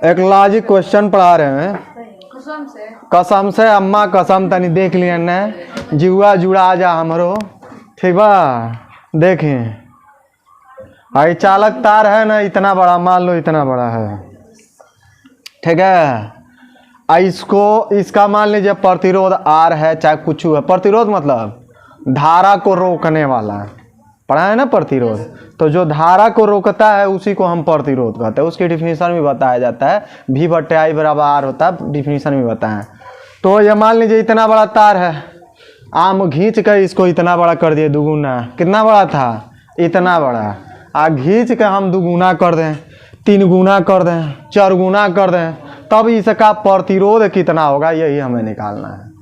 एक logic question पढ़ा रहे हैं। कसम से अम्मा कसम तनी देख लिया ने जुआ जुड़ा जा हमरो, ठीक बा। देखें भाई चालक तार है ना, इतना बड़ा, मान लो इतना बड़ा है, ठीक है। इसको इसका मान लीजिए प्रतिरोध आर है, चाहे कुछ है। प्रतिरोध मतलब धारा को रोकने वाला, पढ़ा है ना प्रतिरोध। तो जो धारा को रोकता है उसी को हम प्रतिरोध कहते हैं। उसकी डिफिनीशन भी बताया जाता है, V/I बराबर आर होता है, डिफिनीशन भी बताया। तो ये मान लीजिए इतना बड़ा तार है, आम घींच कर इसको इतना बड़ा कर दिए, दुगुना। कितना बड़ा था? इतना बड़ा। घींच के हम दुगुना कर दें, 3 गुना कर दें, 4 गुना कर दें, तब इसका प्रतिरोध कितना होगा, यही हमें निकालना है।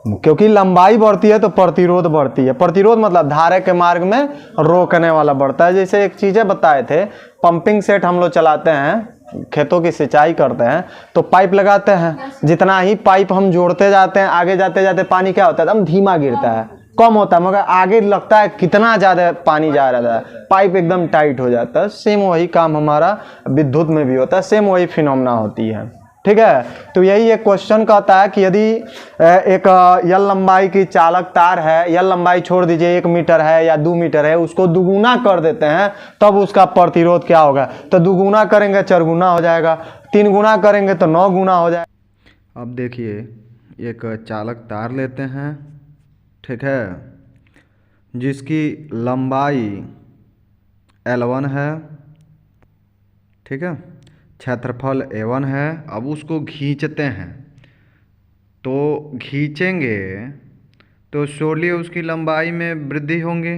क्योंकि लंबाई बढ़ती है तो प्रतिरोध बढ़ती है। प्रतिरोध मतलब धारा के मार्ग में रोकने वाला बढ़ता है। जैसे एक चीज़ें बताए थे, पंपिंग सेट हम लोग चलाते हैं, खेतों की सिंचाई करते हैं तो पाइप लगाते हैं। जितना ही पाइप हम जोड़ते जाते हैं, आगे जाते जाते पानी क्या होता है, एकदम धीमा गिरता है, कम होता है, मगर आगे लगता है कितना ज़्यादा पानी जा रहा है, पाइप एकदम टाइट हो जाता है। सेम वही काम हमारा विद्युत में भी होता है, सेम वही फिनोमेना होती है, ठीक है। तो यही एक क्वेश्चन कहता है कि यदि एक यल लंबाई की चालक तार है, यल लंबाई छोड़ दीजिए 1 मीटर है या 2 मीटर है, उसको दुगुना कर देते हैं तब उसका प्रतिरोध क्या होगा। तो दुगुना करेंगे 4 गुना हो जाएगा, 3 गुना करेंगे तो 9 गुना हो जाएगा। अब देखिए एक चालक तार लेते हैं, ठीक है, जिसकी लंबाई L1 है, ठीक है, क्षेत्रफल A1 है। अब उसको खींचते हैं, तो खींचेंगे तो शोलिए उसकी लंबाई में वृद्धि होंगी।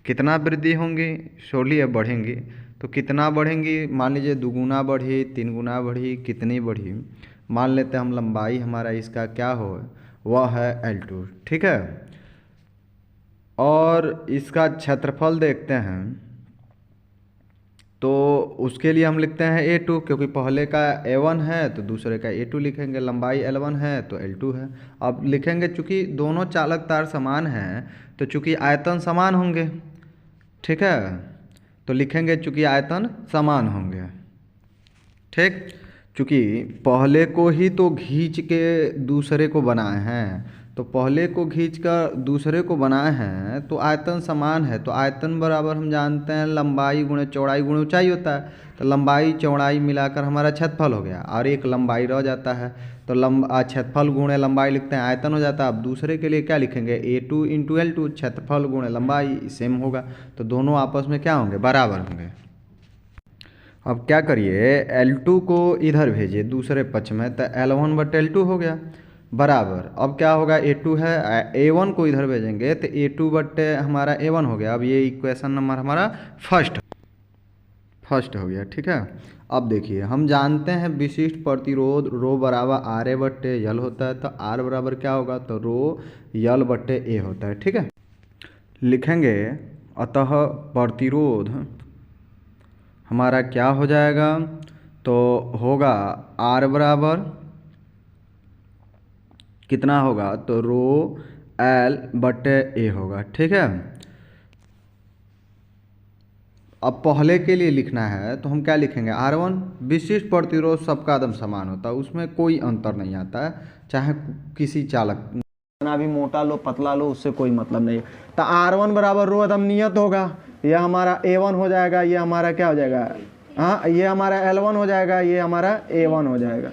कितना वृद्धि होंगी? शोलिए बढ़ेंगी। तो कितना बढ़ेंगी? मान लीजिए 2 गुना बढ़ी, 3 गुना बढ़ी, कितनी बढ़ी? मान लेते हैं हम लंबाई हमारा इसका क्या हो, वह है L2, ठीक है। और इसका क्षेत्रफल देखते हैं तो उसके लिए हम लिखते हैं A2, क्योंकि पहले का A1 है तो दूसरे का A2 लिखेंगे। लंबाई L1 है तो L2 है। अब लिखेंगे चूँकि दोनों चालक तार समान हैं तो चूँकि आयतन समान होंगे, ठीक है, तो लिखेंगे चूँकि आयतन समान होंगे, ठीक। चूँकि पहले को ही तो खींच के दूसरे को बनाए हैं, तो पहले को खींचकर दूसरे को बनाए हैं तो आयतन समान है। तो आयतन बराबर हम जानते हैं लंबाई गुणे चौड़ाई गुणे ऊंचाई होता है। तो लंबाई चौड़ाई मिलाकर हमारा क्षेत्रफल हो गया, और एक लंबाई रह जाता है तो क्षेत्रफल गुणे लंबाई लिखते हैं, आयतन हो जाता है। अब दूसरे के लिए क्या लिखेंगे, A2 × L2, क्षेत्रफल गुणे लंबाई सेम होगा, तो दोनों आपस में क्या होंगे, बराबर होंगे। अब क्या करिए, L2 को इधर भेजिए दूसरे पक्ष में, तो L1/L2 हो गया बराबर। अब क्या होगा, A2 है, A1 को इधर भेजेंगे तो A2/ हमारा A1 हो गया। अब ये इक्वेशन नंबर हमारा फर्स्ट हो गया, ठीक है। अब देखिए हम जानते हैं विशिष्ट प्रतिरोध रो बराबर RA/L होता है, तो R बराबर क्या होगा, तो रो L/A होता है, ठीक है। लिखेंगे अतः प्रतिरोध हमारा क्या हो जाएगा, तो होगा R बराबर कितना होगा, तो रो L/A होगा, ठीक है। अब पहले के लिए लिखना है तो हम क्या लिखेंगे, R1। विशिष्ट प्रतिरोध सबका एकदम समान होता है, उसमें कोई अंतर नहीं आता है, चाहे किसी चालक ना भी मोटा लो पतला लो, उससे कोई मतलब नहीं। तो R1 बराबर रो एकदम नियत होगा, यह हमारा A1 हो जाएगा, ये हमारा क्या हो जाएगा, हाँ ये हमारा L1 हो जाएगा, ये हमारा A1 हो जाएगा,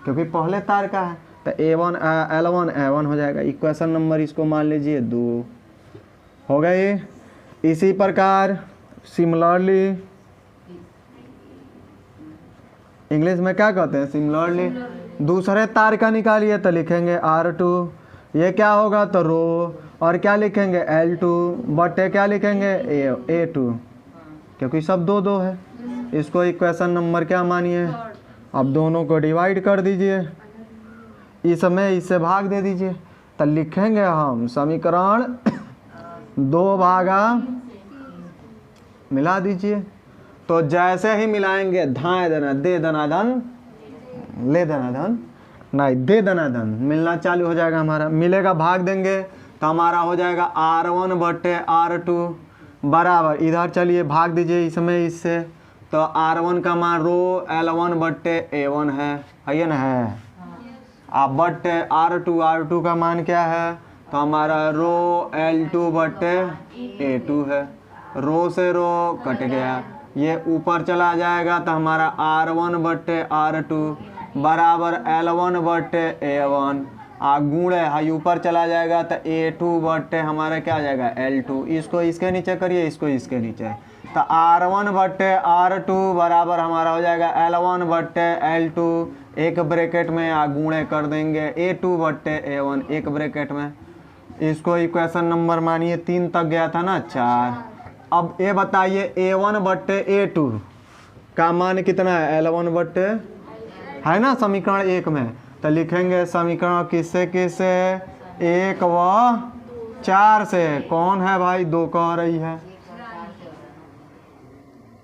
क्योंकि पहले तार का है। तो A1 L1 A1 हो जाएगा। इक्वेशन नंबर इसको मान लीजिए 2 हो गए। इसी प्रकार सिमिलरली, इंग्लिश में क्या कहते हैं, सिमिलरली, दूसरे तार का निकालिए तो लिखेंगे R2, ये क्या होगा, तो रो, और क्या लिखेंगे L2 बटे क्या लिखेंगे A2, क्योंकि सब 2 है। इसको इक्वेशन नंबर क्या मानिए, अब दोनों को डिवाइड कर दीजिए, इसमें इससे भाग दे दीजिए, तो लिखेंगे हम समीकरण 2 भागा मिला दीजिए। तो जैसे ही मिलाएंगे धाए देना, दे देना धन, ले देना धन, नहीं दे देना धन, मिलना चालू हो जाएगा हमारा। मिलेगा भाग देंगे तो हमारा हो जाएगा R1/R2 बराबर, इधर चलिए भाग दीजिए इसमें इससे, तो R1 का मान रो L1 बट्टे A1 है ना है। अब बट्टे R2 का मान क्या है, तो हमारा रो L2 बट्टे A2 है। रो से रो कट गया, ये ऊपर चला जाएगा तो हमारा R1 बट्टे R2 बराबर L1 बट्टे A1 गुणे हाई ऊपर चला जाएगा तो A2 बट्टे हमारा क्या आ जाएगा L2। इसको इसके नीचे करिए, इसको इसके नीचे, तो R1 बट्टे R2 बराबर हमारा हो जाएगा L1 बट्टे L2 एक ब्रैकेट में गुणे कर देंगे A2 बट्टे A1 एक ब्रैकेट में। इसको इक्वेशन नंबर मानिए 3 तक गया था ना 4। अब ये बताइए A1 बट्टे A2 का मान कितना है, L1 बट्टे है ना समीकरण 1 में। तो लिखेंगे समीकरण किससे किससे, 1 व 4 से। कौन है भाई, 2 कह रही है।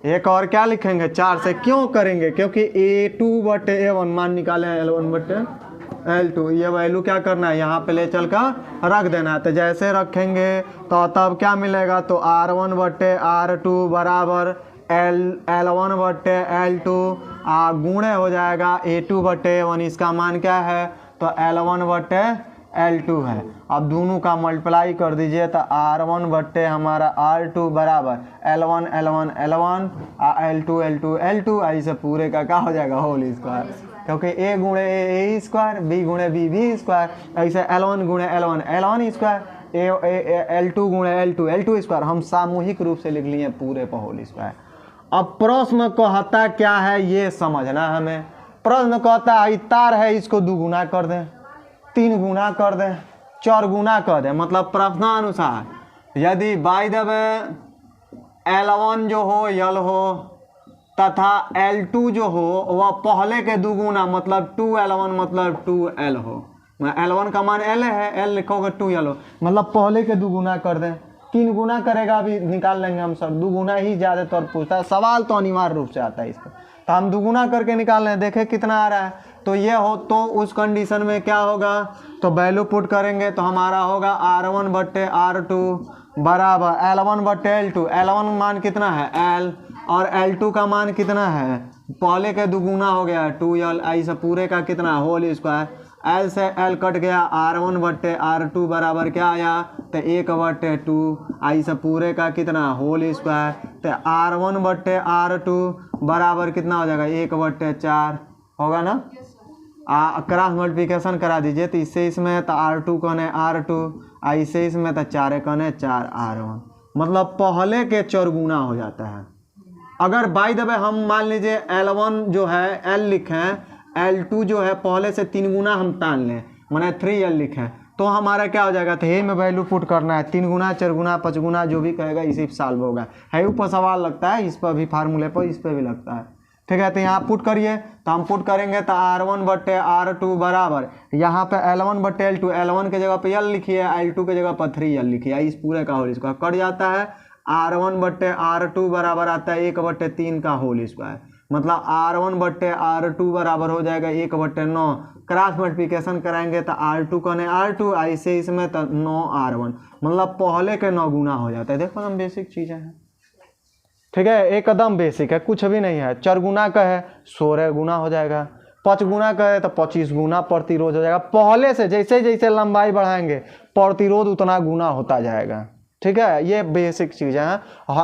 एक और क्या लिखेंगे 4 से, क्यों करेंगे, क्योंकि A2 बट्टे A1 मान निकाले हैं L1 बट्टे L2। ये वैल्यू क्या करना है, यहाँ पे ले चल कर रख देना है। तो जैसे रखेंगे तो तब क्या मिलेगा, तो R1 बट्टे R2 बराबर L1 बट्टे L2 गुणे हो जाएगा A2 बट्टे A1। इसका मान क्या है, तो L1 बट्टे L2 है। अब दोनों का मल्टीप्लाई कर दीजिए तो R1 बट्टे हमारा R2 बराबर L1 L1 L1 L2 L2 L2 ऐसे पूरे का क्या हो जाएगा होल स्क्वायर, क्योंकि A गुणे A स्क्वायर, B गुणे B स्क्वायर, ऐसे L1 गुणे L1 L1 स्क्वायर, L2 गुणे L2 L2 स्क्वायर। हम सामूहिक रूप से लिख लिए पूरे पर होल स्क्वायर। अब प्रश्न कहता क्या है ये समझना हमें। प्रश्न कहता है तार है, इसको 2 गुना कर दें, 3 गुना कर दें, 4 गुना कर दें। मतलब प्रश्नानुसार यदि बाय द वे L1 जो हो यल हो तथा L2 जो हो वह पहले के 2 गुना मतलब 2L1 मतलब 2L हो। L1 का मान L है, L लिखोगे 2L हो, मतलब पहले के 2 गुना कर दें। 3 गुना करेगा अभी निकाल लेंगे हम सर, 2 गुना ही ज़्यादातर पूछता है सवाल, तो अनिवार्य रूप से आता है इसको। तो हम 2 गुना करके निकाल लें, देखें कितना आ रहा है। तो ये हो तो उस कंडीशन में क्या होगा, तो वैल्यू पुट करेंगे तो हमारा होगा R1 बट्टे R2 बराबर L1 बट्टे L2। L1 मान कितना है L, और L2 का मान कितना है, पहले के 2 गुना हो गया 2L, ऐसे पूरे का कितना होल स्क्वायर। L से L कट गया, R1 बट्टे R2 बराबर क्या आया, तो 1 बट्टे 2 ऐसे पूरे का कितना होल स्क्वायर। तो R1 बट्टे R2 बराबर कितना हो जाएगा 1 बट्टे 4 होगा ना। क्रॉस मल्टीप्लिकेशन करा दीजिए, तो इससे इसमें तो R2 कने R2 ऐसे इसमें तो 4 कने 4 R1, मतलब पहले के 4 गुना हो जाता है। अगर बाय द वे हम मान लीजिए L1 जो है L लिखें, L2 जो है पहले से 3 गुना हम तान लें, मैंने 3L लिखें, तो हमारा क्या हो जाएगा, तो हे में वैल्यू पुट करना है 3 गुना 4 गुना 5 गुना जो भी कहेगा इसी सॉल्व होगा। है ऊपर सवाल लगता है, इस पर भी फार्मूले पर इस पर भी लगता है, ठीक है। तो यहाँ पुट करिए, तो हम पुट करेंगे तो R1 बट्टे R2 बराबर यहाँ पे L1 बट्टे L2, L1 के जगह पे L लिखिए, L2 के जगह पर 3L लिखिए, इस पूरे का होल स्क्वायर कट जाता है। R1 बट्टे R2 बराबर आता है 1 बट्टे 3 का होल स्क्वायर, मतलब R1 बट्टे R2 बराबर हो जाएगा 1 बट्टे 9। क्रॉस मल्टीप्लिकेशन कराएंगे तो R2 कने R2 ऐसे इसमें तो 9 R1, मतलब पहले के 9 गुना हो जाता है। देखो हम बेसिक चीज़ें हैं, ठीक है, एकदम बेसिक है, कुछ भी नहीं है। 4 गुना का है 16 गुना हो जाएगा, 5 गुना का है तो 25 गुना प्रतिरोध हो जाएगा। पहले से जैसे जैसे लंबाई बढ़ाएंगे प्रतिरोध उतना गुना होता जाएगा, ठीक है। ये बेसिक चीज़ें हैं,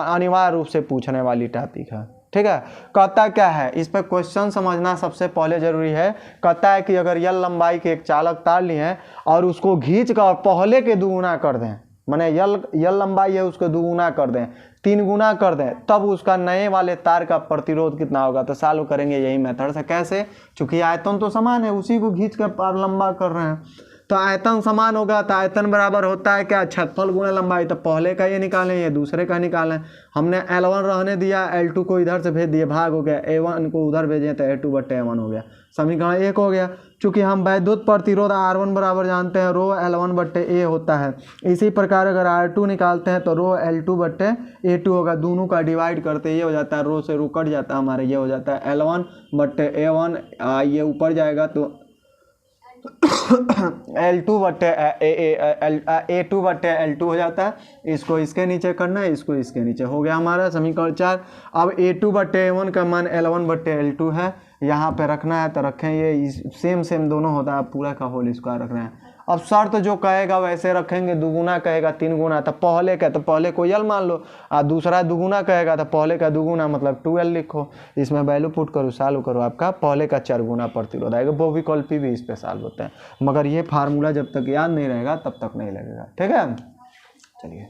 अनिवार्य रूप से पूछने वाली टॉपिक है, ठीक है। कहता क्या है, इस पर क्वेश्चन समझना सबसे पहले जरूरी है। कहता है कि अगर यल लंबाई के एक चालक तार लिए और उसको खींच कर पहले के 2 गुना कर दें, माने यल लंबाई है उसको 2 गुना कर दें, 3 गुना कर दें, तब उसका नए वाले तार का प्रतिरोध कितना होगा। तो सॉल्व करेंगे यही मेथड से। कैसे, चूंकि आयतन तो समान है, उसी को खींच कर लंबा कर रहे हैं, तो आयतन समान होगा, तो आयतन बराबर होता है क्या, क्षेत्रफल गुणा लंबाई। तो पहले का ये निकालें, ये दूसरे का निकालें। हमने L1 रहने दिया, L2 को इधर से भेज दिए, भाग हो गया, A1 को उधर भेजें तो A2 बट्टे A1 हो गया, समीकरण 1 हो गया। चूंकि हम वैद्युत प्रतिरोध R1 बराबर जानते हैं रो L1 बट्टे A होता है, इसी प्रकार अगर R2 निकालते हैं तो रो L2 बट्टे A2 होगा। दोनों का डिवाइड करते ये हो जाता है, रो से रो कट जाता है हमारे, ये हो जाता है L1 बट्टे A1, ये ऊपर जाएगा तो A2/L2 हो जाता है। इसको इसके नीचे करना है, इसको इसके नीचे, हो गया हमारा समीकरण 4। अब A2/A1 का मान L1/L2 है, यहाँ पे रखना है तो रखें, ये सेम दोनों होता है, पूरा का होल स्क्वायर रखना है। अब शर्त जो कहेगा वैसे रखेंगे, दुगुना कहेगा 3 गुना तो पहले का तो पहले को यल मान लो, और दूसरा दुगुना कहेगा तो पहले का दुगुना मतलब 2L लिखो, इसमें वैल्यू पुट करो, सॉल्व करो, आपका पहले का 4 गुना प्रतिरोध आएगा। वो विकल्पी भी इस पे सॉल्व होते हैं, मगर ये फार्मूला जब तक याद नहीं रहेगा तब तक नहीं लगेगा। ठीक है, चलिए।